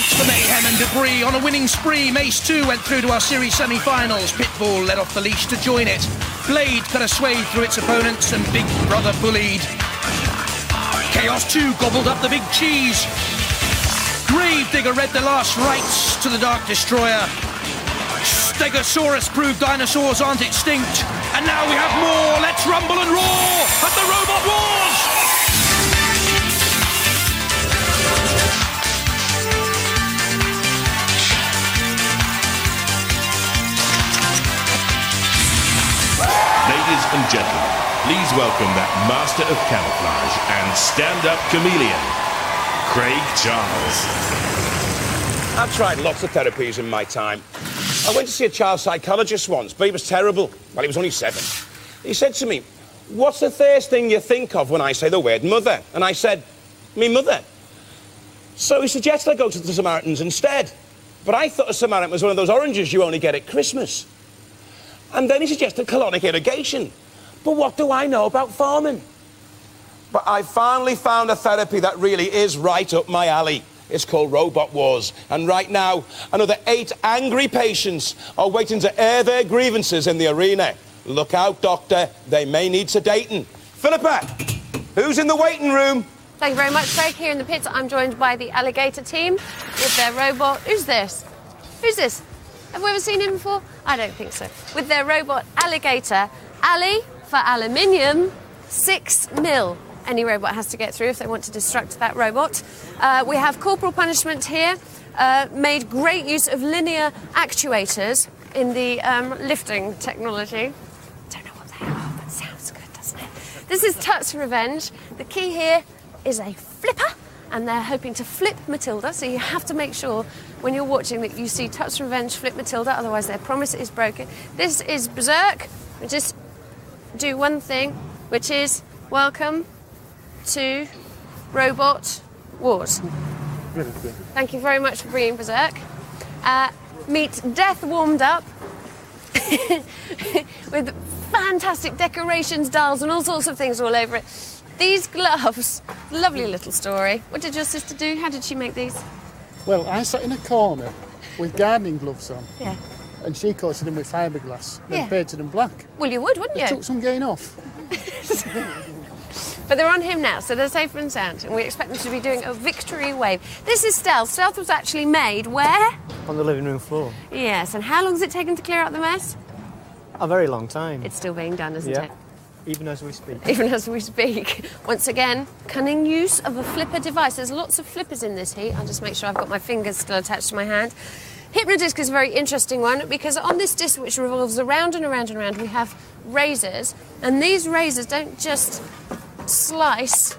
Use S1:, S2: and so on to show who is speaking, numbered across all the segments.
S1: Amongst the mayhem and debris, on a winning spree, Mace 2 went through to our series semi-finals. Pitbull led off the leash to join it. Blade cut a swathe through its opponents and Big Brother bullied. Chaos 2 gobbled up the big cheese. Gravedigger read the last rites to the Dark Destroyer. Stegosaurus proved dinosaurs aren't extinct. And now we have more. Let's rumble and roar at the Robot Wars!
S2: Ladies and gentlemen, please welcome that master of camouflage and stand-up chameleon, Craig Charles.
S3: I've tried lots of therapies in my time. I went to see a child psychologist once, but he was terrible. Well, he was only 7. He said to me, "What's the first thing you think of when I say the word mother?" And I said, "Me mother." So he suggested I go to the Samaritans instead. But I thought a Samaritan was one of those oranges you only get at Christmas. And then he suggested colonic irrigation. But what do I know about farming? But I finally found a therapy that really is right up my alley. It's called Robot Wars. And right now, another 8 angry patients are waiting to air their grievances in the arena. Look out, doctor. They may need sedating. Philippa, who's in the waiting room?
S4: Thank you very much, Craig. Here in the pits, I'm joined by the Alligator team with their robot... Who's this? Who's this? Have we ever seen him before? I don't think so. With their robot Alligator. Ali, for aluminium, 6 mil. Any robot has to get through if they want to destruct that robot. We have corporal punishment here. Made great use of linear actuators in the lifting technology. Don't know what they are, but sounds good, doesn't it? This is Tut's Revenge. The key here is a flipper, and they're hoping to flip Matilda, so you have to make sure when you're watching that you see Tut's Revenge flip Matilda, otherwise their promise is broken. This is Berserk. We just do one thing, which is welcome to Robot Wars. Thank you very much for bringing Berserk. Meet Death Warmed Up with fantastic decorations, dials and all sorts of things all over it. These gloves, lovely little story. What did your sister do? How did she make these?
S5: Well, I sat in a corner with gardening gloves on.
S4: Yeah.
S5: And she coated them with fiberglass and
S4: Yeah.
S5: painted them black.
S4: Well, you would, wouldn't
S5: It
S4: you?
S5: took some getting off.
S4: But they're on him now, so they're safe and sound, and we expect them to be doing a victory wave. This is Stealth. Stealth was actually made where?
S6: On the living room floor.
S4: Yes, and how long has it taken to clear out the mess?
S6: A very long time.
S4: It's still being done, isn't
S6: yeah.
S4: it?
S6: Even as we speak.
S4: Even as we speak. Once again, cunning use of a flipper device. There's lots of flippers in this heat. I'll just make sure I've got my fingers still attached to my hand. Hypno-Disc is a very interesting one because on this disc, which revolves around and around and around, we have razors. And these razors don't just slice,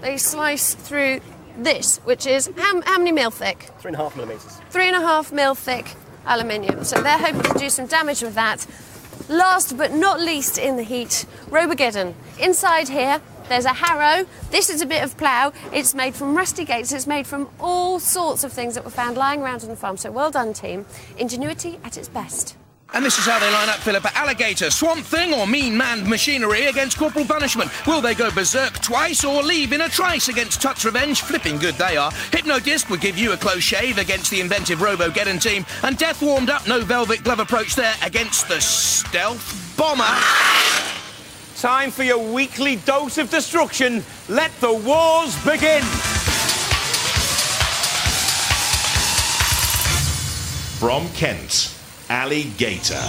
S4: they slice through this, which is how many mil thick?
S6: 3.5 millimetres.
S4: 3.5 mil thick aluminium. So they're hoping to do some damage with that. Last but not least in the heat, Robogeddon. Inside here, there's a harrow. This is a bit of plough. It's made from rusty gates. It's made from all sorts of things that were found lying around on the farm. So well done, team. Ingenuity at its best.
S1: And this is how they line up, Philippa. Alligator, Swamp Thing or Mean Manned Machinery against Corporal Punishment. Will they go berserk twice or leave in a trice against Tut's Revenge? Flipping good they are. Hypno-Disc would give you a close shave against the inventive Robogeddon team. And Death Warmed Up, no velvet glove approach there against the Stealth Bomber.
S3: Time for your weekly dose of destruction. Let the wars begin.
S2: From Kent, Alligator.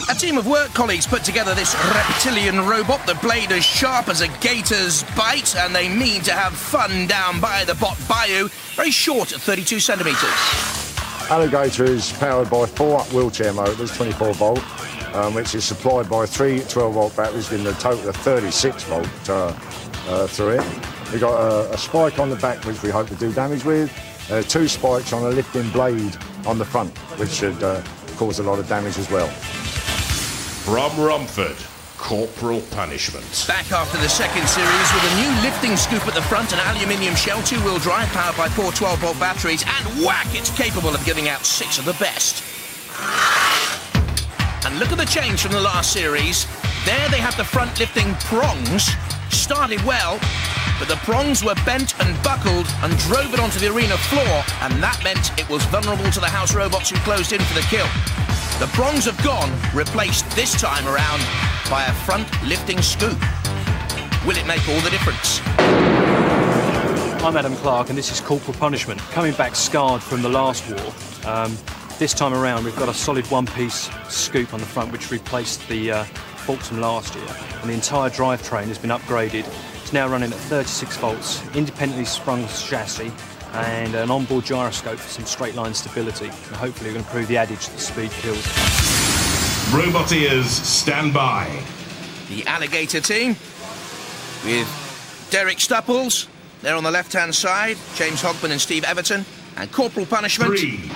S1: A team of work colleagues put together this reptilian robot, the blade as sharp as a gator's bite, and they mean to have fun down by the Bot Bayou. Very short at 32 centimetres.
S7: Alligator is powered by 4 wheelchair motors, 24 volt, which is supplied by 3 12-volt batteries, giving a total of 36 volt through it. We've got a spike on the back, which we hope to do damage with, 2 spikes on a lifting blade on the front, which should cause a lot of damage as well.
S2: From Romford, Corporal Punishment.
S1: Back after the second series with a new lifting scoop at the front, an aluminium shell, 2-wheel drive powered by 4 12-volt batteries, and whack, it's capable of giving out 6 of the best. And look at the change from the last series. There they have the front lifting prongs. Started well, but the prongs were bent and buckled and drove it onto the arena floor, and that meant it was vulnerable to the house robots who closed in for the kill. The prongs have gone, replaced this time around by a front lifting scoop. Will it make all the difference?
S8: I'm Adam Clark, and this is Corporal Punishment, coming back scarred from the last war. This time around, we've got a solid one-piece scoop on the front, which replaced the faults from last year, and the entire drivetrain has been upgraded. It's now running at 36 volts, independently sprung chassis, and an onboard gyroscope for some straight-line stability. And hopefully, we're going to prove the adage that speed kills.
S2: Roboteers, stand by.
S1: The Alligator team with Derek Stupples, there on the left-hand side, James Hogman and Steve Everton, and Corporal Punishment,
S2: 3,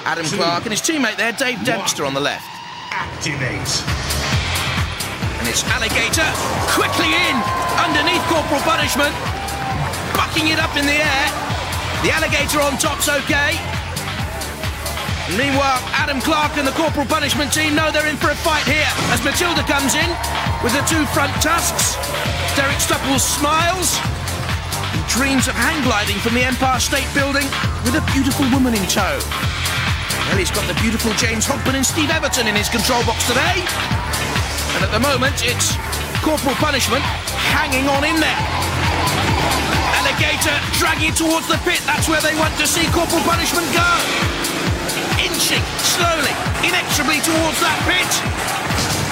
S1: Adam
S2: 2,
S1: Clark, and his teammate there, Dave Dempster, on the left.
S2: Activate.
S1: And it's Alligator quickly in underneath Corporal Punishment, bucking it up in the air. The Alligator on top's okay. And meanwhile, Adam Clark and the Corporal Punishment team know they're in for a fight here as Matilda comes in with the two front tusks. Derek Stupples smiles. He dreams of hang gliding from the Empire State Building with a beautiful woman in tow. Well, he's got the beautiful James Hogman and Steve Everton in his control box today. And at the moment, it's Corporal Punishment hanging on in there. Alligator dragging it towards the pit. That's where they want to see Corporal Punishment go. Inching slowly, inexorably towards that pit.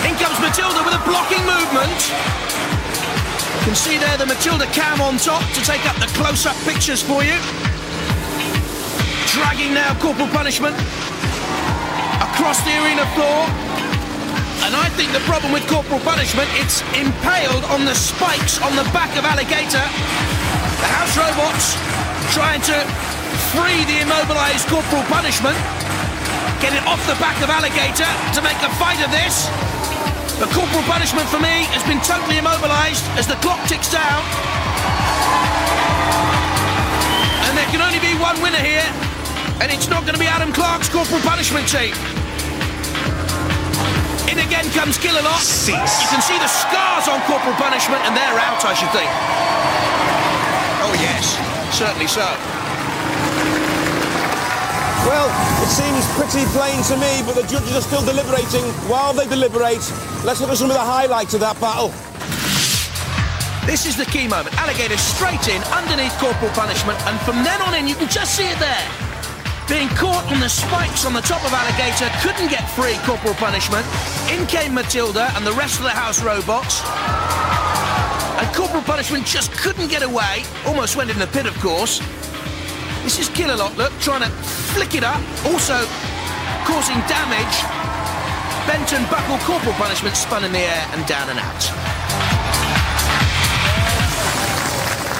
S1: In comes Matilda with a blocking movement. You can see there the Matilda cam on top to take up the close-up pictures for you. Dragging now Corporal Punishment across the arena floor. And I think the problem with Corporal Punishment, it's impaled on the spikes on the back of Alligator. The house robots trying to free the immobilised Corporal Punishment, get it off the back of Alligator to make a fight of this. But Corporal Punishment, for me, has been totally immobilised as the clock ticks down. And there can only be one winner here, and it's not going to be Adam Clark's Corporal Punishment team. In again comes Killalot. You can see the scars on Corporal Punishment, and they're out, I should think. Oh yes, certainly so.
S3: Well, it seems pretty plain to me, but the judges are still deliberating. While they deliberate, let's look at some of the highlights of that battle.
S1: This is the key moment. Alligator straight in, underneath Corporal Punishment, and from then on in, you can just see it there. Being caught on the spikes on the top of Alligator, couldn't get free Corporal Punishment. In came Matilda and the rest of the house robots. And Corporal Punishment just couldn't get away. Almost went in the pit, of course. This is Killalot, look, trying to flick it up, also causing damage. Bent and buckled Corporal Punishment spun in the air and down and out.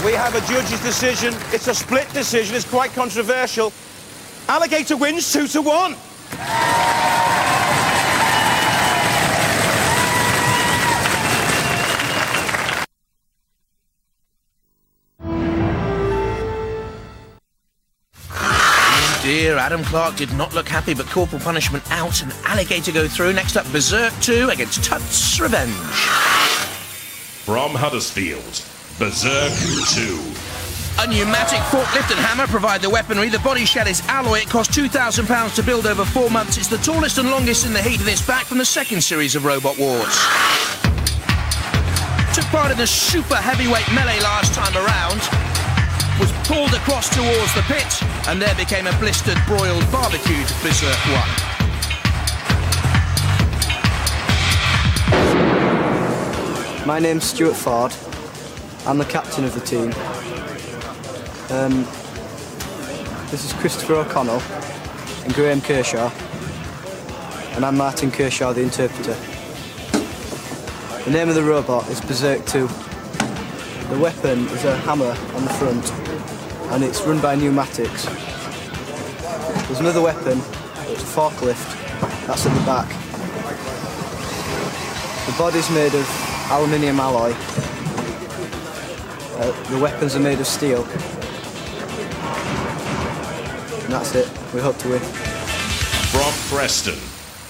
S3: We have a judge's decision. It's a split decision. It's quite controversial. Alligator wins 2-1.
S1: Dear, Adam Clark did not look happy, but Corporal Punishment out and Alligator go through. Next up, Berserk 2 against Tut's Revenge.
S2: From Huddersfield, Berserk 2.
S1: A pneumatic forklift and hammer provide the weaponry. The body shell is alloy. It cost £2,000 to build over 4 months. It's the tallest and longest in the heat, and it's back from the second series of Robot Wars. Took part in the super heavyweight melee last time around. Was pulled across towards the pit, and there became a blistered, broiled, barbecued Berserk 1.
S9: My name's Stuart Ford. I'm the captain of the team. This is Christopher O'Connell and Graham Kershaw, and I'm Martin Kershaw, the interpreter. The name of the robot is Berserk 2. The weapon is a hammer on the front, and it's run by pneumatics. There's another weapon, it's a forklift, that's at the back. The body's made of aluminium alloy. The weapons are made of steel. And that's it. We hope to win.
S2: From Preston,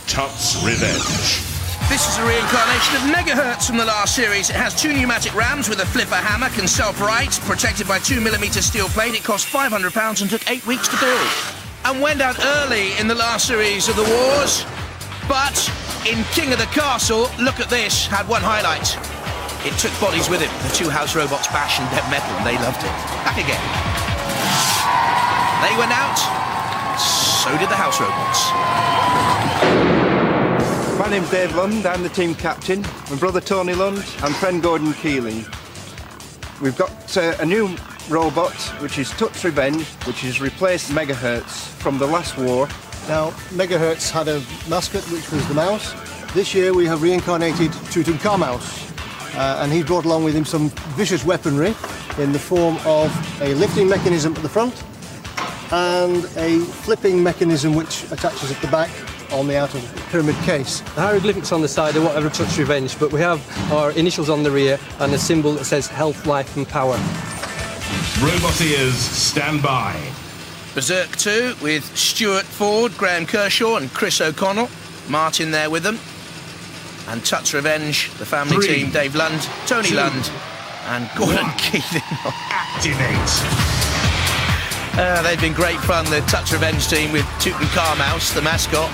S2: Tut's Revenge.
S1: This is a reincarnation of Megahertz from the last series. It has 2 pneumatic rams with a flipper hammer, can self-right, protected by 2mm steel plate. It cost £500 and took 8 weeks to build. And went out early in the last series of the wars. But in King of the Castle, look at this, had one highlight. It took bodies with him. The 2 house robots Bash and Dead Metal, and they loved it. Back again. They went out, so did the house robots.
S10: My name's Dave Lund, I'm the team captain. My brother Tony Lund and friend Gordon Keeling. We've got a new robot, which is Touch Revenge, which has replaced Megahertz from the last war.
S11: Now, Megahertz had a mascot, which was the mouse. This year we have reincarnated Tutankhamus, and he brought along with him some vicious weaponry in the form of a lifting mechanism at the front and a flipping mechanism which attaches at the back on the outer pyramid case.
S12: The hieroglyphics on the side are whatever Touch Revenge, but we have our initials on the rear and a symbol that says health, life and power.
S2: Robot ears, stand by.
S1: Berserk 2 with Stuart Ford, Graham Kershaw and Chris O'Connell. Martin there with them. And Touch Revenge, the family
S2: 3,
S1: team, Dave Lund, Tony
S2: 2,
S1: Lund and Gordon Keeling.
S2: Activate.
S1: They've been great fun, the Touch Revenge team with Tutankhamus, the mascot.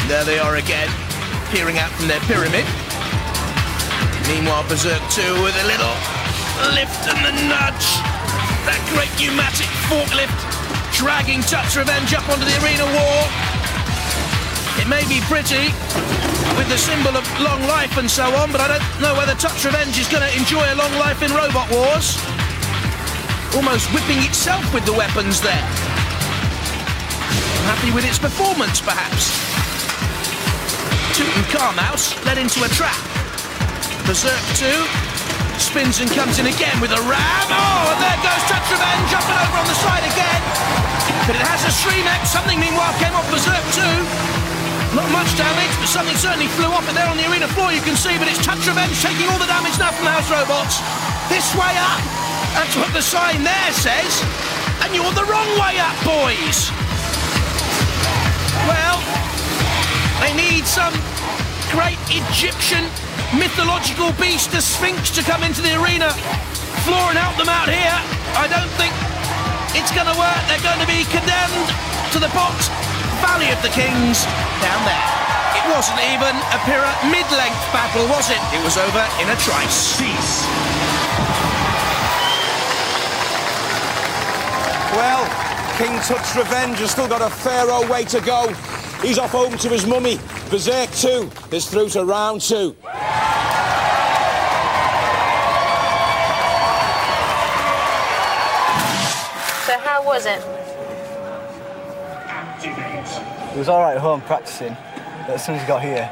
S1: There they are again, peering out from their pyramid. Meanwhile, Berserk 2 with a little lift and the nudge. That great pneumatic forklift dragging Touch Revenge up onto the arena wall. It may be pretty with the symbol of long life and so on, but I don't know whether Touch Revenge is going to enjoy a long life in Robot Wars. Almost whipping itself with the weapons there. Happy with its performance, perhaps. Tutankhamus led into a trap. Berserk 2 spins and comes in again with a ram. Oh, and there goes Touch Revenge, up and over on the side again. But it has a streamex. Something, meanwhile, came off Berserk 2. Not much damage, but something certainly flew off it there on the arena floor, you can see, but it's Touch Revenge taking all the damage now from the house robots. This way up. That's what the sign there says. And you're the wrong way up, boys. Well, they need some great Egyptian mythological beast, the Sphinx, to come into the arena floor and help them out here. I don't think it's going to work. They're going to be condemned to the box. Valley of the Kings down there. It wasn't even a Pyrrha mid-length battle, was it? It was over in a trice.
S2: Cease.
S3: Well, King Touch Revenge has still got a fair old way to go. He's off home to his mummy. Berserk 2 is through to round 2.
S4: So how was it?
S9: He was all right at home practicing, but as soon as he got here,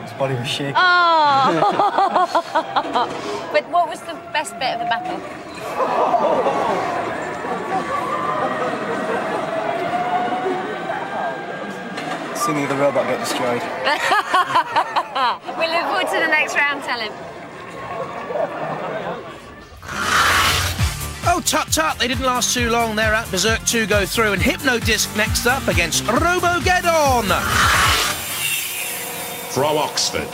S9: his body was shaking.
S4: Oh! But what was the best bit of the battle?
S9: Seeing the robot get destroyed.
S4: We look forward to the next round, tell him.
S1: Oh, tut-tut, they didn't last too long. They're at Berserk 2 go through, and Hypno-Disc next up against Robogeddon.
S2: From Oxford,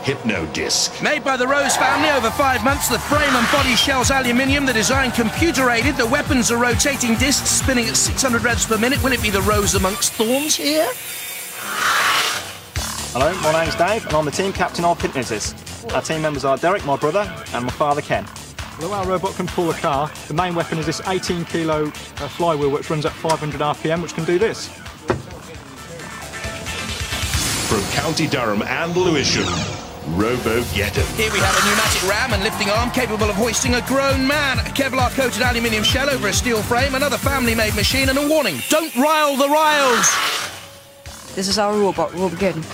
S2: Hypno-Disc.
S1: Made by the Rose family over 5 months, the frame and body shell's aluminium, the design computer-aided, the weapons are rotating discs spinning at 600 revs per minute. Will it be the rose amongst thorns here?
S6: Hello, my name's Dave and I'm the team captain of Hypno-Disc. Our team members are Derek, my brother, and my father Ken.
S8: Although our robot can pull a car, the main weapon is this 18 kilo flywheel which runs at 500 RPM, which can do this.
S2: From County Durham and Lewisham, Robogeddon.
S1: Here we have a pneumatic ram and lifting arm capable of hoisting a grown man, a Kevlar-coated aluminium shell over a steel frame, another family-made machine, and a warning: don't rile the riles!
S13: This is our robot, Robogeddon.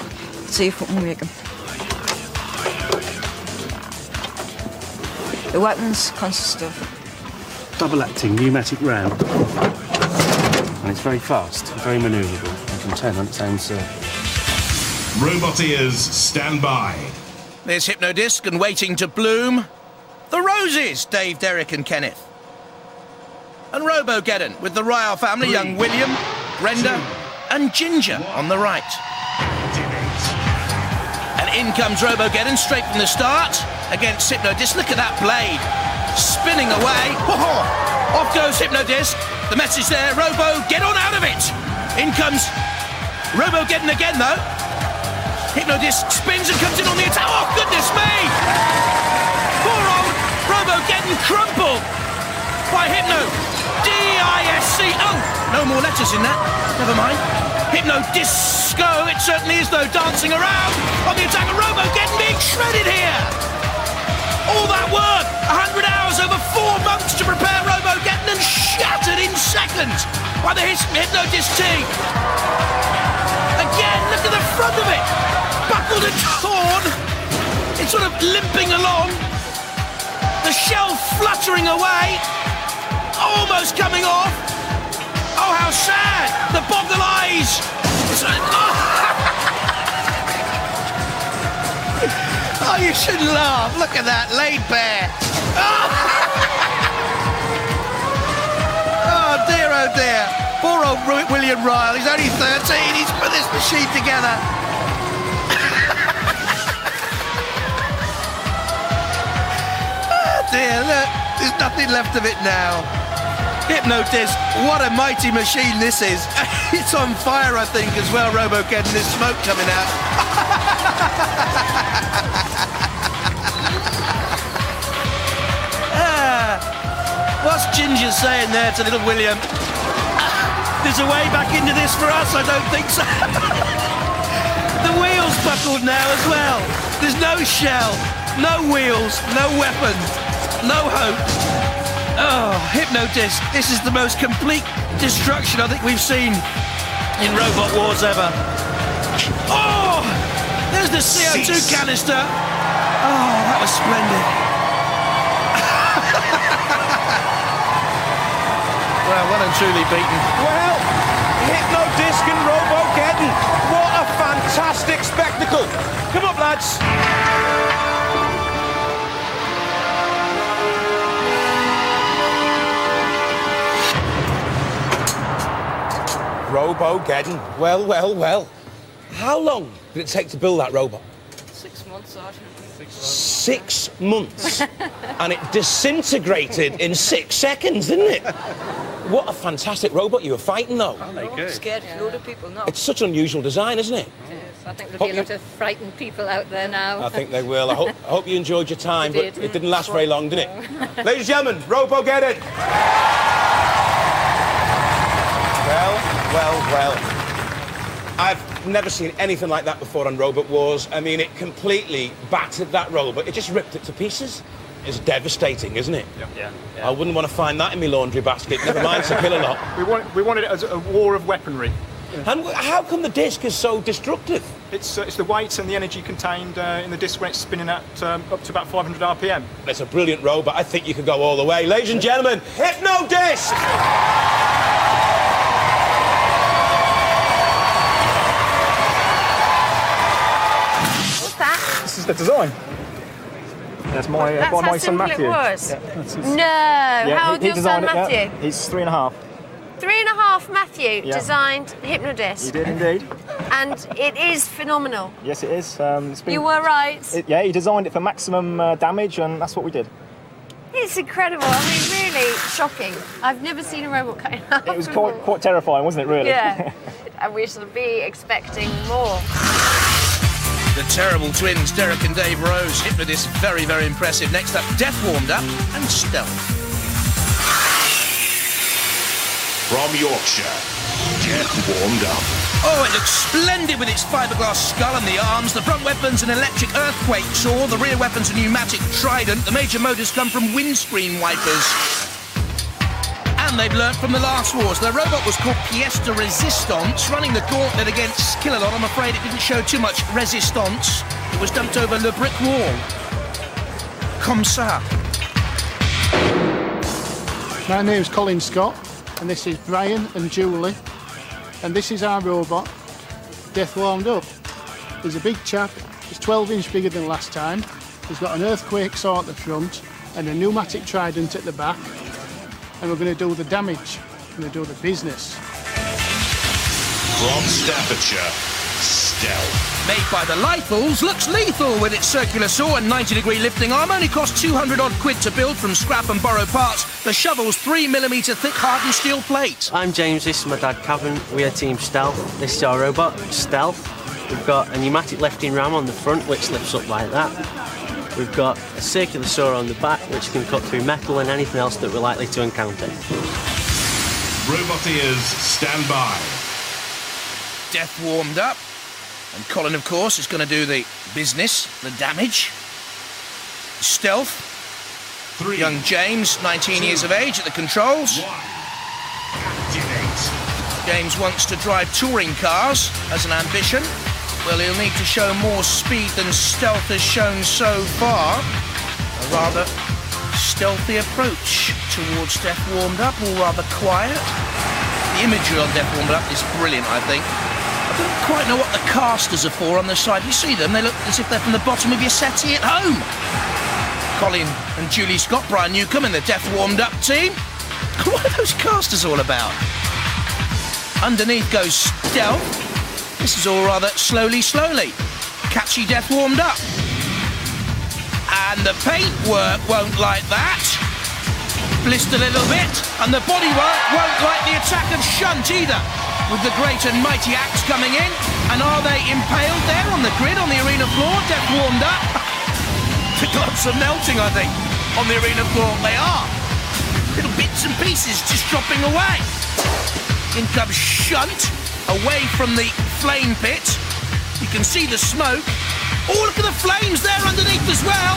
S13: See if we can make him. The weapons consist of
S14: double-acting pneumatic ram, and it's very fast, very manoeuvrable, and can turn on its own surface.
S2: Robot ears, stand by.
S1: There's Hypno-Disc and waiting to bloom. The Roses, Dave, Derek and Kenneth. And Robogeddon with the Ryle family, young William, Brenda and Ginger on the right. And in comes Robogeddon straight from the start against Hypno-Disc. Look at that blade spinning away. Off goes Hypno-Disc. The message there, Robo, get on out of it. In comes Robogeddon again though. Hypno-Disc spins and comes in on the attack. Oh, goodness me! Poor old Robogeddon crumpled by Hypno. D-I-S-C. Oh, no more letters in that. Never mind. Hypno-Disco, it certainly is though, dancing around on the attack of Robogeddon being shredded here. All that work, 100 hours over 4 months to prepare Robogeddon and shattered in seconds by the Hypno-Disc team. Again, look at the front of it. Buckled and torn. It's sort of limping along. The shell fluttering away. Almost coming off. Oh, how sad. The boggle eyes. Oh, you shouldn't laugh. Look at that, laid bare. Oh, dear. Poor old William Ryle. He's only 13. He's put this machine together. Oh, dear, look. There's nothing left of it now. Hypno-Disc, what a mighty machine this is. It's on fire, I think, as well, Robogeddon. There's smoke coming out. What's Ginger saying there to little William? There's a way back into this for us? I don't think so. The wheels buckled now as well. There's no shell, no wheels, no weapon, no hope. Oh, Hypno-Disc, this is the most complete destruction I think we've seen in Robot Wars ever. Oh, there's the CO2 canister. Oh, that was splendid. Well, well and truly beaten.
S3: Well, Hypno-Disc and Robogeddon. What a fantastic spectacle. Come up, lads. Robogeddon. Well. How long did it take to build that robot?
S13: 6 months, Sergeant.
S3: 6 months. And it disintegrated in 6 seconds, didn't it? What a fantastic robot you were fighting, though.
S13: Scared a load of people, no.
S3: It's such unusual design, isn't it?
S13: It is. I think there'll be a lot of frightened people out there now.
S3: I think they will. I hope you enjoyed your time, but it didn't last very long, did it?
S13: No.
S3: Ladies and gentlemen, Robogeddon. Well. I've never seen anything like that before on Robot Wars. I mean, it completely battered that robot. It just ripped it to pieces. It's devastating, isn't it?
S6: Yeah.
S3: I wouldn't want to find that in my laundry basket. Never mind to kill a lot.
S6: We wanted it as a war of weaponry.
S3: And how come the disc is so destructive?
S6: It's the weight and the energy contained in the disc when it's spinning at up to about 500 RPM.
S3: It's a brilliant robot. I think you could go all the way. Ladies and gentlemen, Hypno-Disc!
S4: What's that?
S6: This is the design. That's my son Matthew.
S4: It was.
S6: Yeah,
S4: No. How old is your son Matthew?
S6: Yeah. He's 3.5.
S4: 3.5 Matthew designed Hypno-Disc.
S6: He did indeed.
S4: And it is phenomenal.
S6: Yes, it is.
S4: You were right.
S6: He designed it for maximum damage, and that's what we did.
S4: It's incredible. I mean, really shocking. I've never seen a robot cut in half.
S6: It was quite terrifying, wasn't it, really?
S4: Yeah. And we shall be expecting more.
S1: The terrible twins, Derek and Dave Rose. Hypno-Disc, very, very impressive. Next up, Death warmed up and Stealth.
S2: From Yorkshire, Death warmed up.
S1: Oh, it looks splendid with its fiberglass skull and the arms. The front weapon's an electric earthquake saw. The rear weapon's a pneumatic trident. The major motors come from windscreen wipers. And they've learnt from the last wars. Their robot was called Pièce de Résistance, running the gauntlet against Killalot. I'm afraid it didn't show too much resistance. It was dumped over Le Brick Wall. Comme ça.
S5: My name's Colin Scott, and this is Brian and Julie, and this is our robot, Death Warmed Up. He's a big chap. He's 12 inch bigger than last time. He's got an earthquake saw at the front and a pneumatic trident at the back. And we're going to do the damage. We're going to do the business.
S2: From Staffordshire, Stealth.
S1: Made by the Lythals, looks lethal with its circular saw and 90-degree lifting arm. Only cost 200 odd quid to build from scrap and borrowed parts. The shovel's 3mm thick hardened steel plate.
S15: I'm James, this is my dad Cavan. We are Team Stealth. This is our robot, Stealth. We've got a pneumatic lifting ram on the front which lifts up like that. We've got a circular saw on the back which can cut through metal and anything else that we're likely to encounter.
S2: Roboteers, stand by.
S1: Death warmed up. And Colin, of course, is going to do the business, the damage. Stealth.
S2: 3.
S1: Young James, 19 years of age, at the controls.
S2: 1. Activate.
S1: James wants to drive touring cars as an ambition. Well, he'll need to show more speed than Stealth has shown so far. A rather stealthy approach towards Death Warmed Up, or rather quiet. The imagery on Death Warmed Up is brilliant, I think. I don't quite know what the casters are for on the side. You see them? They look as if they're from the bottom of your settee at home. Colin and Julie Scott, Brian Newcomb in the Death Warmed Up team. What are those casters all about? Underneath goes Stealth. This is all rather slowly. Catchy Death Warmed Up. And the paintwork won't like that. Blissed a little bit. And the bodywork won't like the attack of Shunt either. With the great and mighty axe coming in. And are they impaled there on the grid, on the arena floor? Death Warmed Up. The gloves are melting, I think, on the arena floor. They are. Little bits and pieces just dropping away. In comes Shunt, away from the flame pit. You can see the smoke. Oh, look at the flames there underneath as well.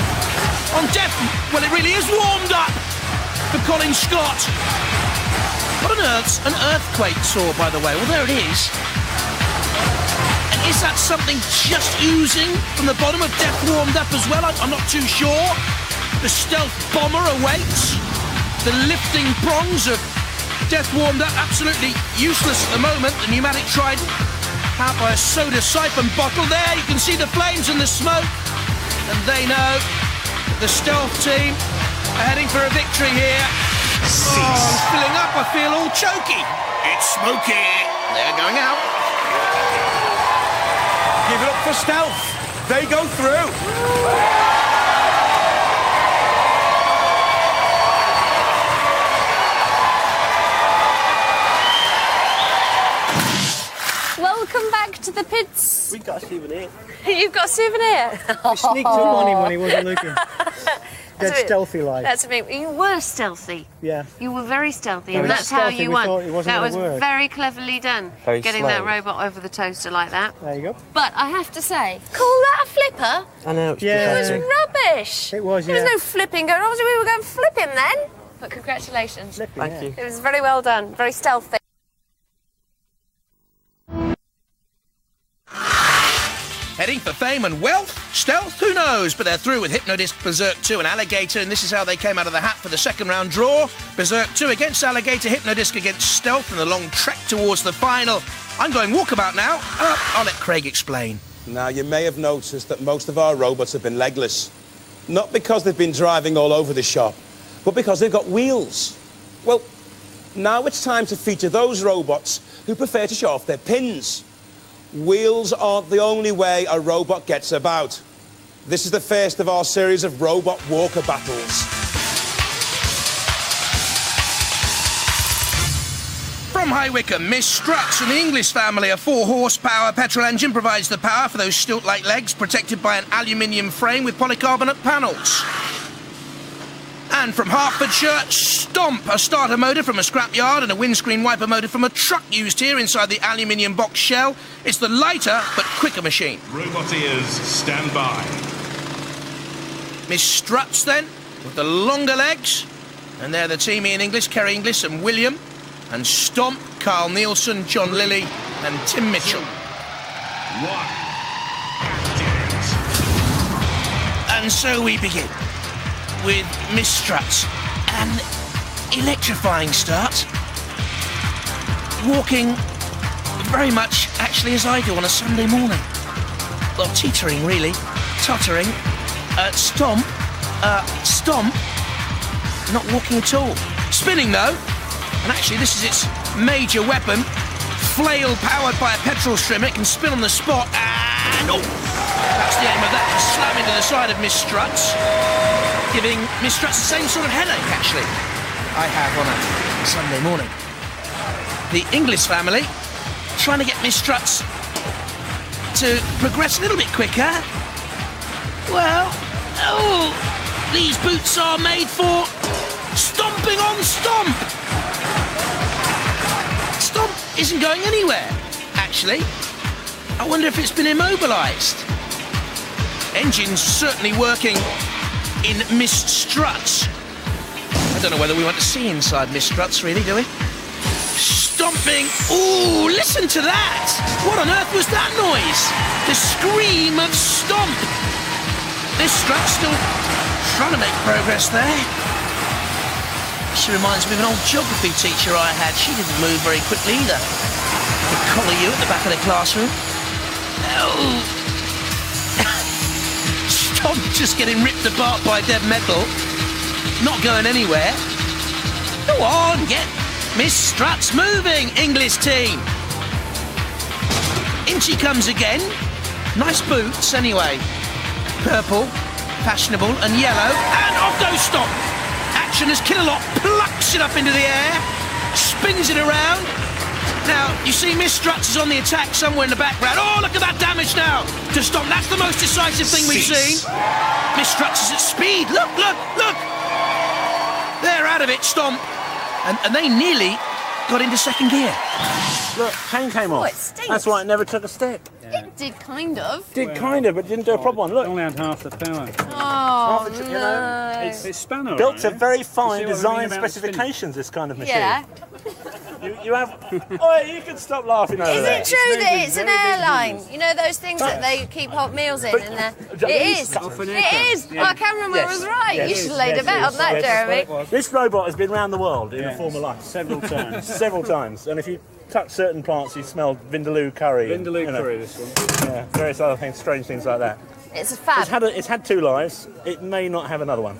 S1: On Death, well, it really is warmed up for Colin Scott. What on earth's an earthquake saw, by the way? Well, there it is. And is that something just oozing from the bottom of Death Warmed Up as well? I'm not too sure. The Stealth bomber awaits. The lifting prongs of Death Warmed Up absolutely useless at the moment. The pneumatic trident out by a soda siphon bottle. There, you can see the flames and the smoke. And they know that the Stealth team are heading for a victory here. Oh, I'm filling up, I feel all choky.
S3: It's smoky.
S1: They're going out.
S3: Give it up for Stealth. They go through.
S4: Welcome back to the pits.
S15: We got a souvenir.
S4: You've got a souvenir?
S9: We sneaked up on him when he wasn't looking. Dead stealthy like.
S4: That's a bit. You were stealthy.
S9: Yeah.
S4: You were very stealthy,
S9: Very
S4: and that's
S9: stealthy,
S4: how you
S9: we
S4: won.
S9: thought it wasn't
S4: That
S9: gonna
S4: was
S9: work.
S4: very cleverly done,
S15: Very
S4: getting
S15: slow.
S4: that robot over the toaster like that.
S9: There you go.
S4: But I have to say, call that a flipper?
S15: I know, it's
S9: Yeah.
S4: It was
S15: pathetic.
S4: rubbish.
S9: It was,
S4: There was
S9: yeah.
S4: no flipping going on. Obviously, we were going flipping then. But congratulations.
S15: Thank you.
S4: It was very well done. Very stealthy.
S1: Heading for fame and wealth? Stealth? Who knows? But they're through with Hypno-Disc, Berserk 2 and Alligator, and this is how they came out of the hat for the second round draw. Berserk 2 against Alligator, Hypno-Disc against Stealth, and a long trek towards the final. I'm going walkabout now. I'll let Craig explain.
S3: Now, you may have noticed that most of our robots have been legless. Not because they've been driving all over the shop, but because they've got wheels. Well, now it's time to feature those robots who prefer to show off their pins. Wheels aren't the only way a robot gets about. This is the first of our series of robot walker battles.
S1: From High Wycombe, Miss Struts and the English family, a 4-horsepower petrol engine provides the power for those stilt-like legs, protected by an aluminium frame with polycarbonate panels. And from Hertfordshire, Stomp, a starter motor from a scrapyard and a windscreen wiper motor from a truck used here inside the aluminium box shell. It's the lighter but quicker machine.
S2: Roboteers, stand by.
S1: Miss Struts then, with the longer legs. And they're the team Ian Inglis, Kerry Inglis and William. And Stomp, Carl Nielsen, John Lilly and Tim Mitchell.
S2: 1. Activate.
S1: And so we begin with Miss Struts. An electrifying start. Walking very much actually as I do on a Sunday morning. Well, teetering really, tottering. Stomp, not walking at all. Spinning though, and actually this is its major weapon. flail powered by a petrol strimmer. It can spin on the spot. And that's the aim of that. Slam into the side of Miss Struts, giving Miss Struts the same sort of headache, actually, I have on a Sunday morning. The Inglis family trying to get Miss Struts to progress a little bit quicker. Well, these boots are made for stomping on Stomp. Stomp isn't going anywhere, actually. I wonder if it's been immobilised. Engine's certainly working in Miss Struts. I don't know whether we want to see inside Miss Struts, really, do we? Stomping. Ooh, listen to that! What on earth was that noise? The scream of Stomp. Miss Struts still trying to make progress there. She reminds me of an old geography teacher I had. She didn't move very quickly either. Could collar you at the back of the classroom. Oh. Stomp just getting ripped apart by dead metal. Not going anywhere. Go on, get Miss Struts moving, English team. In she comes again. Nice boots, anyway. Purple, fashionable, and yellow. And off goes Stomp. Action as Killalot plucks it up into the air, spins it around. Now, you see Miss Struts is on the attack somewhere in the background. Oh, look at that damage now to Stomp. That's the most decisive thing we've seen. Miss Struts is at speed. Look, look, look. They're out of it, Stomp. And they nearly got into second gear.
S14: Look, chain came off.
S4: It stinks.
S14: That's why it never took a step.
S4: It did kind of.
S14: Did kind of, but didn't do a proper one. Look.
S12: Only had half the power.
S4: Oh,
S14: You know,
S12: It's spanner.
S14: built to very
S12: You
S14: fine
S12: see what I
S14: design
S12: mean about
S14: specifications, this kind of machine.
S4: yeah.
S14: You have... Oh, you can stop laughing over
S4: Is
S14: there.
S4: it true that it's an airline? You know those things that they keep hot meals in? And it is. It is. Our cameraman was right. You should have laid a bet on that, Jeremy.
S14: This robot has been around the world in a former life.
S12: Several times.
S14: Several times. And if you touch certain plants, you smell Vindaloo curry.
S12: Vindaloo curry, this one.
S14: Yeah, various other things, strange things like that.
S4: It's a fab.
S14: It's had 2 lives. It may not have another one.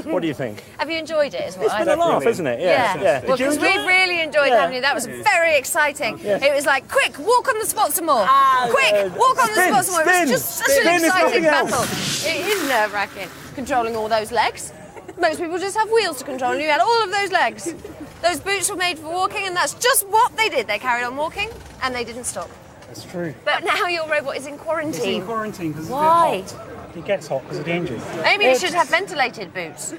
S14: What do you think?
S4: Have you enjoyed it? Is what
S14: It's been a laugh, isn't it?
S4: Yeah. Well,
S14: Did you
S4: because we
S14: enjoy it?
S4: really enjoyed having you. That was very exciting.
S14: Yes.
S4: It was like, quick, walk on the spot some more. Quick, walk on the spot some more. It was just such an exciting battle. It is nerve-wracking, controlling all those legs. Most people just have wheels to control, and you had all of those legs. Those boots were made for walking, and that's just what they did. They carried on walking, and they didn't stop.
S12: That's true.
S4: But now your robot is in quarantine.
S12: It's in quarantine because it's a
S4: Why?
S12: bit hot. It gets hot because of the engine.
S4: Maybe you should have ventilated boots.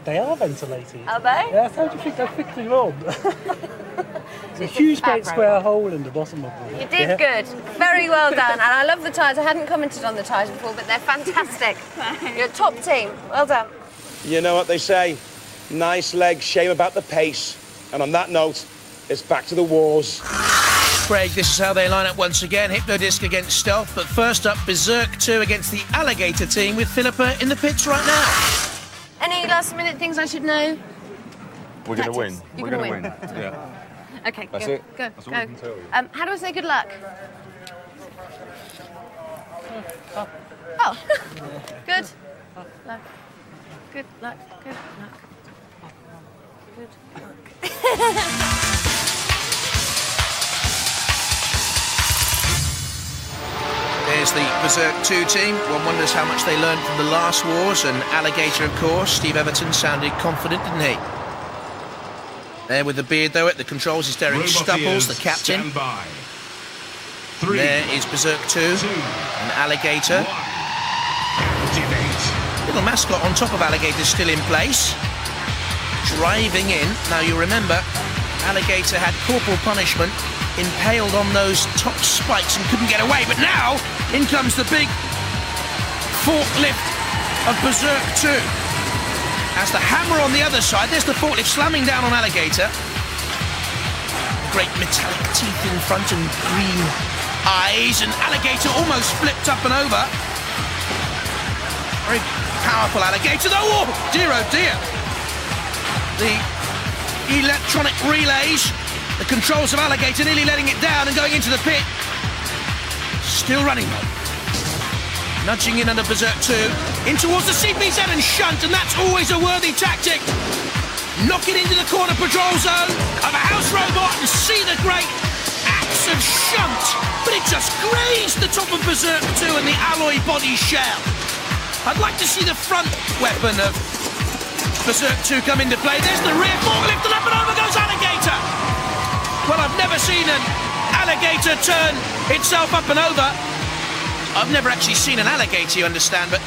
S12: They are ventilated.
S4: Are they?
S12: Yeah, how do you think they fixed it on? There's a huge, great square hole in the bottom of it.
S4: You did good. Very well done. And I love the tyres. I hadn't commented on the tyres before, but they're fantastic. You're a top team. Well done.
S3: You know what they say? Nice legs, shame about the pace. And on that note, it's back to the wars.
S1: Craig, this is how they line up once again. Hypno-Disc against Stealth, but first up, Berserk 2 against the Alligator team with Philippa in the pits right now.
S4: Any last-minute things I should know?
S16: We're going to win.
S4: You're gonna win.
S16: Yeah.
S4: Okay,
S16: That's
S4: go.
S16: it.
S4: Go,
S16: That's all
S4: go.
S16: we can tell you.
S4: How do I say good luck? Oh, good luck. Good luck. Good luck. Good luck.
S1: There's the Berserk 2 team. One wonders how much they learned from the last wars, and Alligator, of course. Steve Everton sounded confident, didn't he? There with the beard, though, at the controls is Derek Stupples, the captain.
S2: Stand by.
S1: There is Berserk 2 and Alligator. Little mascot on top of Alligator still in place. Driving in. Now, you remember, Alligator had corporal punishment, impaled on those top spikes and couldn't get away. But now, in comes the big forklift of Berserk 2. As the hammer on the other side, there's the forklift slamming down on Alligator. Great metallic teeth in front and green eyes, and Alligator almost flipped up and over. Very powerful Alligator, though. Oh dear. The electronic relays, the controls of Alligator nearly letting it down and going into the pit. Still running though. Nudging in under Berserk 2, in towards the CPZ and shunt, and that's always a worthy tactic. Knock it into the corner patrol zone of a house robot and see the great of shunt, but it just grazed the top of Berserk 2 and the alloy body shell. I'd like to see the front weapon of Berserk 2 come into play. There's the rear forklift, and up and over goes Alligator. Well, I've never seen an alligator turn itself up and over. I've never actually seen an alligator, you understand, but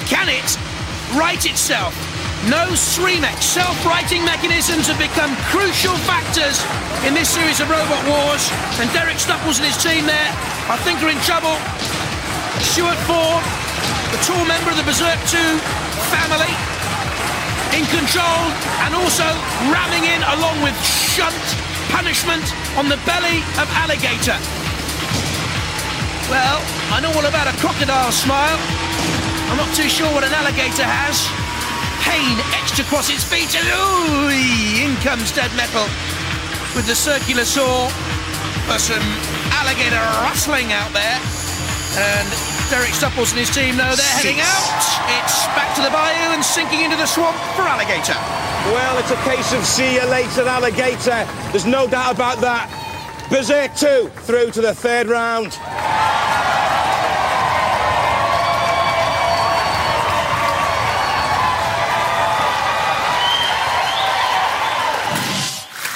S1: can it right itself? No SREMEX, self-righting mechanisms have become crucial factors in this series of Robot Wars, and Derek Stupples and his team there, I think, are in trouble. Stuart Ford, the tall member of the Berserk 2 family, in control, and also ramming in along with shunt punishment on the belly of Alligator. Well, I know all about a crocodile smile. I'm not too sure what an alligator has. Pain etched across its features. Ooh, in comes Dead Metal with the circular saw for some alligator rustling out there. And Derek Stupples and his team know they're heading out. It's back to the bayou and sinking into the swamp for Alligator.
S3: Well, it's a case of see you later, Alligator. There's no doubt about that. Berserk 2 through to the third round.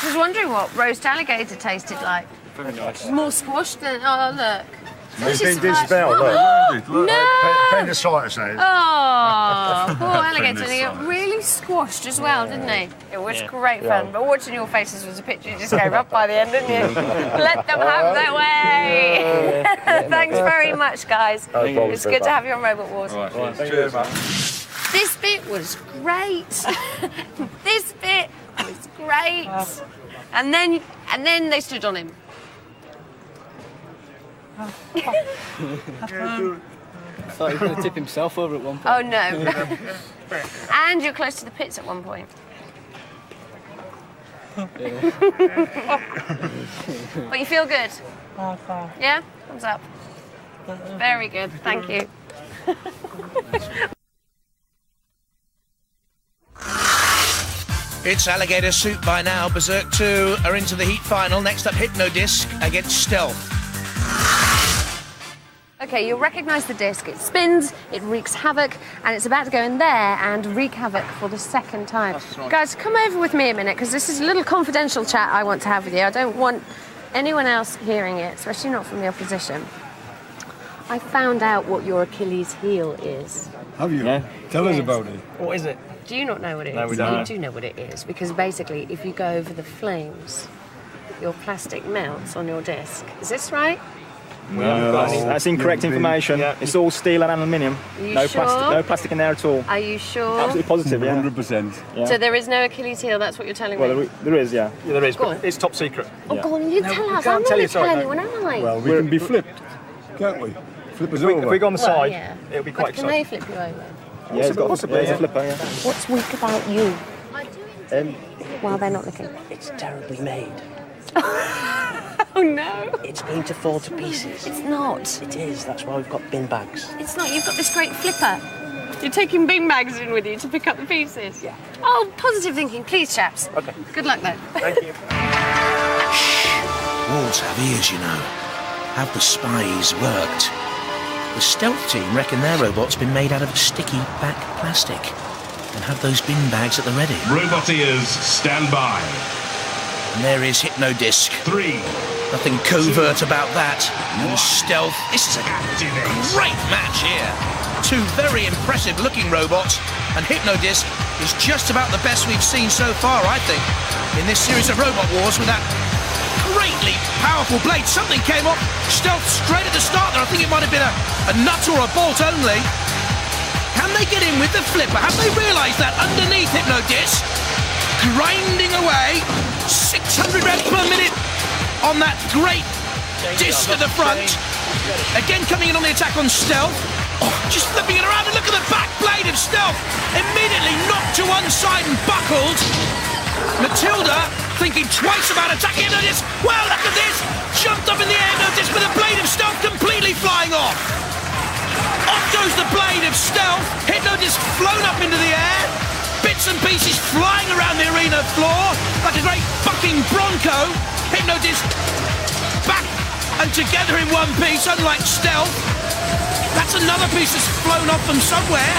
S4: I was wondering what roast alligator tasted like.
S14: Very nice.
S4: More squashed than... Oh, look.
S7: He's been dispelled, look.
S4: No!
S7: Appendicitis now.
S4: Oh, poor alligator. He got really squashed as well, didn't he? It was great fun, but watching your faces was a picture you just gave up by the end, didn't you? Let them have their way. Thanks very much, guys. It's good to have you on Robot Wars.
S14: Right. Cheers, man.
S4: This bit was great. This bit was great. And then they stood on him.
S9: I thought he was going to tip himself over at one point.
S4: Oh no. And you're close to the pits at one point. But you feel good? Yeah? Thumbs up. Very good, thank you.
S1: It's Alligator Soup by now. Berserk 2 are into the heat final. Next up, Hypno-Disc against Stealth.
S4: Okay, you'll recognise the disc. It spins, it wreaks havoc, and it's about to go in there and wreak havoc for the second time.
S14: Right.
S4: Guys, come over with me a minute, because this is a little confidential chat I want to have with you. I don't want anyone else hearing it, especially not from the opposition. I found out what your Achilles heel is.
S17: Have you? Yeah. Tell us about it.
S4: What is it? Do you not know what it is?
S17: No, we don't.
S4: You do know what it is, because basically, if you go over the flames, your plastic melts on your disc. Is this right?
S6: No. That's incorrect information. Yeah. It's all steel and aluminium.
S4: Are you
S6: no
S4: sure?
S6: plastic, no plastic in there at all.
S4: Are you sure?
S6: Absolutely positive, yeah.
S17: 100%.
S6: Yeah.
S4: So there is no Achilles heel, that's what you're telling me?
S6: Well, there is, yeah.
S8: Yeah, there is,
S4: Go
S8: but
S4: on.
S8: it's top secret.
S4: Oh, go on, you tell us.
S6: can't
S4: I'm
S6: tell
S4: not
S6: you, sorry,
S4: tell
S6: no.
S4: anyone, am I?
S17: Well, we can be flipped, can't we? Flip us over.
S6: If we go on the side,
S4: yeah.
S6: it'll be
S4: But
S6: quite
S4: can they flip you over?
S6: Yeah, it's got possibly, it's a flipper, yeah.
S4: What's weak about you? While they're not looking.
S18: It's terribly made.
S4: Oh no!
S18: It's going to fall to pieces.
S4: It's not.
S18: It is. That's why we've got bin bags.
S4: It's not. You've got this great flipper. You're taking bin bags in with you to pick up the pieces. Yeah. Oh, positive thinking, please, chaps.
S18: Okay.
S4: Good luck, though.
S18: Thank you.
S1: Walls have ears, you know. Have the spies worked? The Stealth team reckon their robot's been made out of sticky back plastic and have those bin bags at the ready.
S2: Robot ears, stand by.
S1: And there is Hypno-Disc.
S2: 3.
S1: Nothing covert about that. And Stealth. This is a great match here. Two very impressive looking robots, and Hypno-Disc is just about the best we've seen so far, I think, in this series of Robot Wars with that greatly powerful blade. Something came off Stealth straight at the start there. I think it might have been a nut or a bolt only. Can they get in with the flipper? Have they realised that underneath Hypno-Disc, grinding away 600 reps per minute on that great disc at the front. Again coming in on the attack on Stealth. Oh, just flipping it around, and look at the back blade of Stealth. Immediately knocked to one side and buckled. Matilda thinking twice about attacking Hypno-Disc. Well, look at this. Jumped up in the air, Hypno-Disc with the blade of Stealth completely flying off. Off goes the blade of Stealth. Hypno-Disc flown up into the air. Bits and pieces flying around the arena floor like a great bucking bronco. Hypno-Disc back and together in one piece, unlike Stealth. That's another piece that's flown off from somewhere.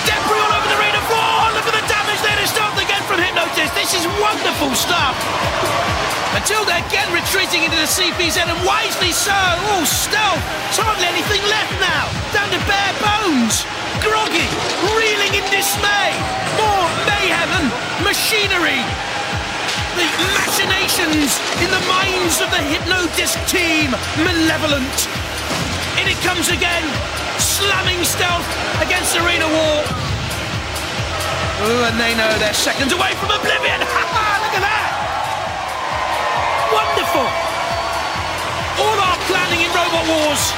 S1: Debris all over the arena floor. Look at the damage there to Stealth again from Hypno-Disc. This is wonderful stuff. Matilda again retreating into the CPZ, and wisely so. Oh, Stealth, there's hardly anything left now. Down to bare bones. Groggy, reeling in dismay. More mayhem and machinery. The machinations in the minds of the Hypno-Disc team. Malevolent. In it comes again, slamming Stealth against arena wall. Oh, and they know they're seconds away from oblivion. Look at that. Wonderful. All our planning in Robot Wars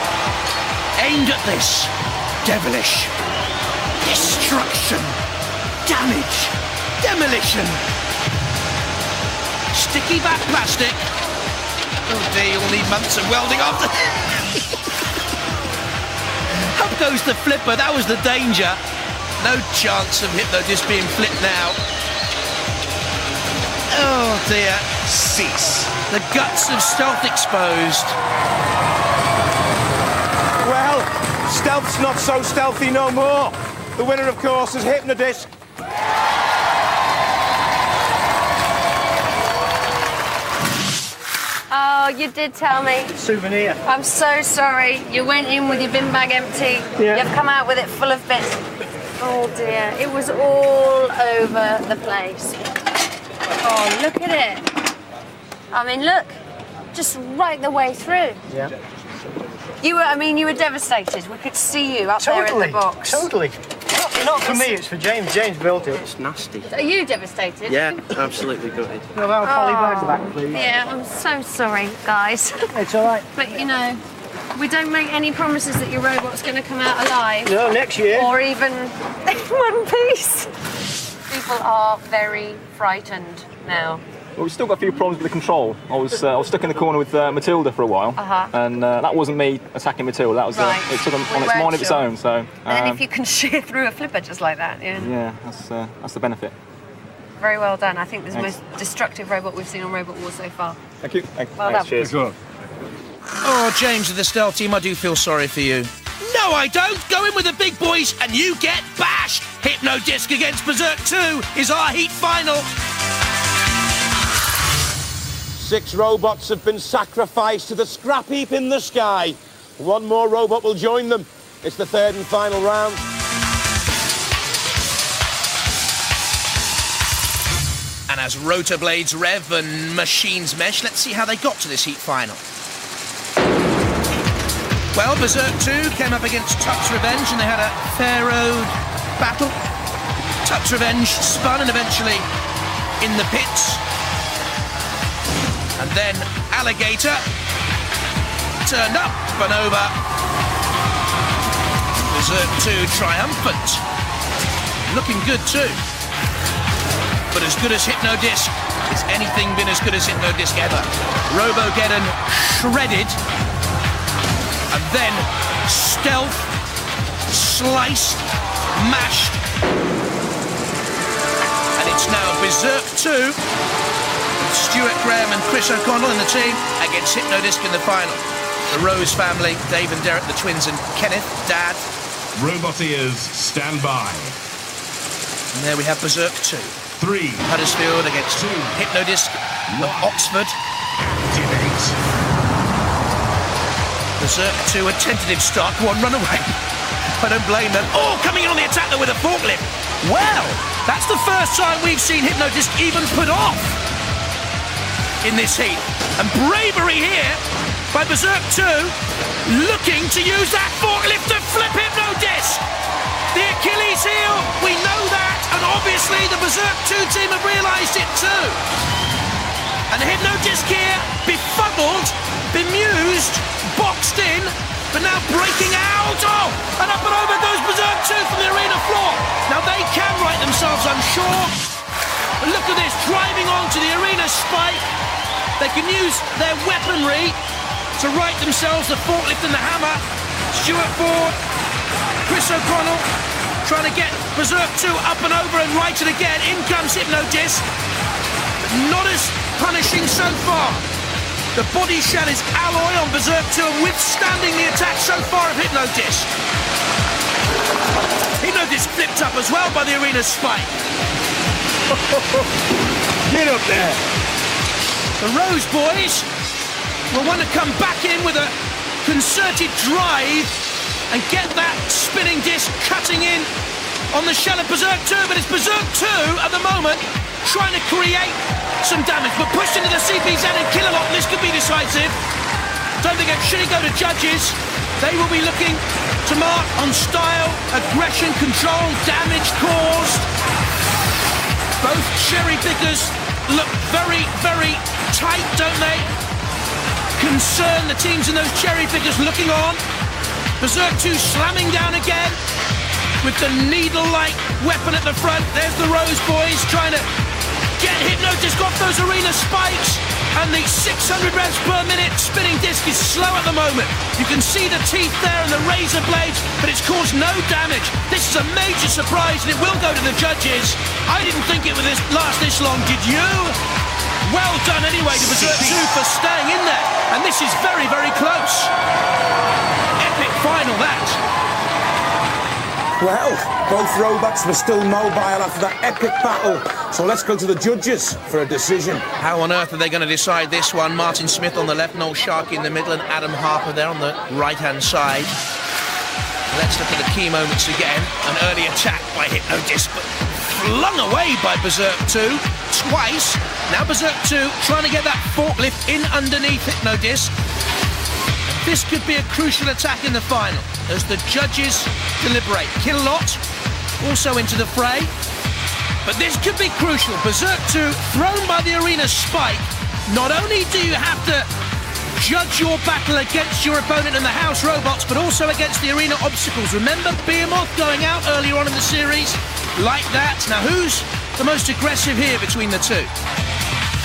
S1: aimed at this. Devilish. Destruction. Damage. Demolition. Sticky back plastic. Oh dear, you'll need months of welding after. Up goes the flipper, that was the danger. No chance of Hypno-Disc being flipped now. Oh dear. Cease. The guts of Stealth exposed.
S3: Well, Stealth's not so stealthy no more. The winner, of course, is Hypno-Disc.
S4: Oh, you did tell me.
S18: Souvenir.
S4: I'm so sorry. You went in with your bin bag empty.
S18: Yeah.
S4: You've come out with it full of bits. Oh dear, it was all over the place. Oh, look at it. I mean, look, just right the way through.
S18: Yeah.
S4: You were devastated. We could see you up there in the box.
S18: Totally. Not for me, it's for James. James built it.
S15: It's nasty.
S4: Are you devastated?
S15: Yeah, absolutely gutted.
S18: We'll have our poly bags back, please.
S4: Yeah, I'm so sorry, guys.
S18: It's all right.
S4: But, we don't make any promises that your robot's going to come out alive.
S18: No, next year.
S4: Or even in one piece. People are very frightened now.
S6: Well, we've still got a few problems with the control. I was stuck in the corner with Matilda for a while, and that wasn't me attacking Matilda. That was it took on its mind of its own. So.
S4: And if you can shear through a flipper just like that,
S6: yeah, that's the benefit.
S4: Very well done. I think this is the most destructive robot we've seen on Robot Wars so far.
S6: Thank you.
S4: Well done.
S6: Cheers.
S1: Oh, James of the Stealth team, I do feel sorry for you. No, I don't. Go in with the big boys and you get bashed. Hypno-Disc against Berserk 2 is our heat final.
S3: 6 robots have been sacrificed to the scrap heap in the sky. One more robot will join them. It's the third and final round.
S1: And as rotor blades rev and machines mesh, let's see how they got to this heat final. Well, Berserk 2 came up against Tuck's Revenge and they had a fair road battle. Tuck's Revenge spun and eventually in the pits. And then Alligator turned up and over. Berserk 2 triumphant. Looking good too. But as good as Hypno-Disc, is anything been as good as Hypno-Disc ever? Robogeddon shredded. And then Stealth sliced, mashed. And it's now Berserk 2. Stuart Graham and Chris O'Connell in the team against Hypno-Disc in the final. The Rose family, Dave and Derek, the twins, and Kenneth, Dad.
S2: Robot ears, stand by.
S1: And there we have Berserk 2.
S2: 3.
S1: Huddersfield against
S2: 2.
S1: Hypno-Disc of Oxford.
S2: Debate.
S1: Berserk 2, a tentative start. Go on, run away. I don't blame them. Oh, coming in on the attack though with a forklift. Well, that's the first time we've seen Hypno-Disc even put off in this heat. And bravery here by Berserk 2, looking to use that forklift to flip Hypno-Disc. The Achilles heel, we know that, and obviously the Berserk 2 team have realised it too. And Hypno-Disc here, befuddled, bemused, boxed in, but now breaking out. Oh, and up and over goes Berserk 2 from the arena floor. Now they can right themselves, I'm sure. But look at this, driving onto the arena spike. They can use their weaponry to right themselves, the forklift and the hammer. Stuart Ford, Chris O'Connell, trying to get Berserk 2 up and over and right it again. In comes Hypno-Disc. Not as punishing so far. The body shell is alloy on Berserk 2 and withstanding the attack so far of Hypno-Disc. Hypno-Disc flipped up as well by the arena spike.
S17: Get up there.
S1: The Rose boys will want to come back in with a concerted drive and get that spinning disc cutting in on the shell of Berserk 2, but it's Berserk 2 at the moment trying to create some damage, but pushed into the CPZ and Kilowatt. This could be decisive. Don't forget, should it go to judges, they will be looking to mark on style, aggression, control, damage caused. Both cherry pickers look very, very tight, don't they? Concern the teams in those cherry pickers looking on. Berserk 2 slamming down again with the needle-like weapon at the front. There's the Rose boys trying to get Hypno-Disc off those arena spikes, and the 600 revs per minute spinning disc is slow at the moment. You can see the teeth there and the razor blades, but it's caused no damage. This is a major surprise, and it will go to the judges. I didn't think it would last this long, did you? Well done anyway to Berserk 2 for staying in there, and this is very, very close. Epic final, that.
S3: Well, both robots were still mobile after that epic battle, so let's go to the judges for a decision.
S1: How on earth are they going to decide this one? Martin Smith on the left, Noel Sharkey in the middle, and Adam Harper there on the right-hand side. Let's look at the key moments again. An early attack by Hypno-Disc, but flung away by Berserk 2 twice. Now Berserk 2 trying to get that forklift in underneath Hypno-Disc. This could be a crucial attack in the final as the judges deliberate. Kilowatt also into the fray, but this could be crucial. Berserk 2 thrown by the arena spike. Not only do you have to judge your battle against your opponent and the house robots, but also against the arena obstacles. Remember Behemoth going out earlier on in the series like that? Now who's the most aggressive here between the two?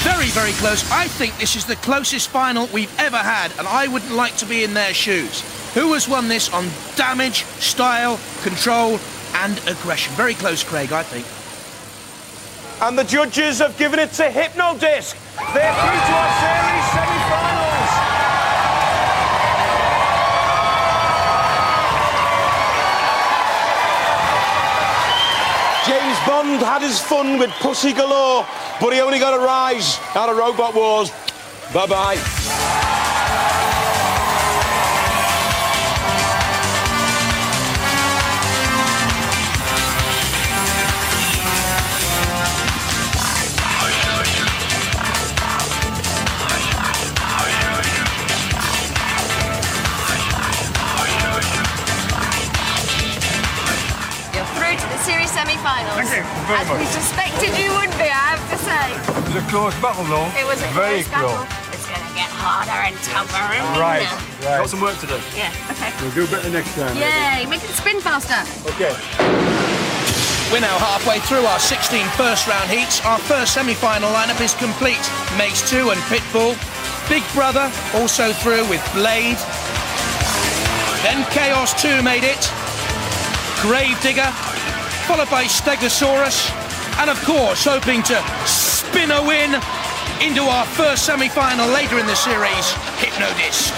S1: Very, very close. I think this is the closest final we've ever had, and I wouldn't like to be in their shoes. Who has won this on damage, style, control, and aggression? Very close, Craig, I think.
S3: And the judges have given it to Hypno-Disc. They're through to our series semi-finals. James Bond had his fun with Pussy Galore, but he only got a rise out of Robot Wars. Bye-bye.
S4: Series semi-finals.
S17: Thank you very
S4: As
S17: much.
S4: we suspected you would be, I have to say.
S17: It was a close battle, though.
S4: It was a
S17: very
S4: close battle. It's going to get harder and tougher.
S17: Right.
S6: Got some work to do.
S4: Yeah, okay.
S17: We'll do better next time.
S4: Yay, make it spin faster.
S17: Okay.
S1: We're now halfway through our 16 first-round heats. Our first semi-final lineup is complete. Mace 2 and Pitbull. Big Brother also through with Blade. Then Chaos 2 made it. Gravedigger, followed by Stegosaurus, and of course hoping to spin a win into our first semi-final later in the series, Hypno-Disc.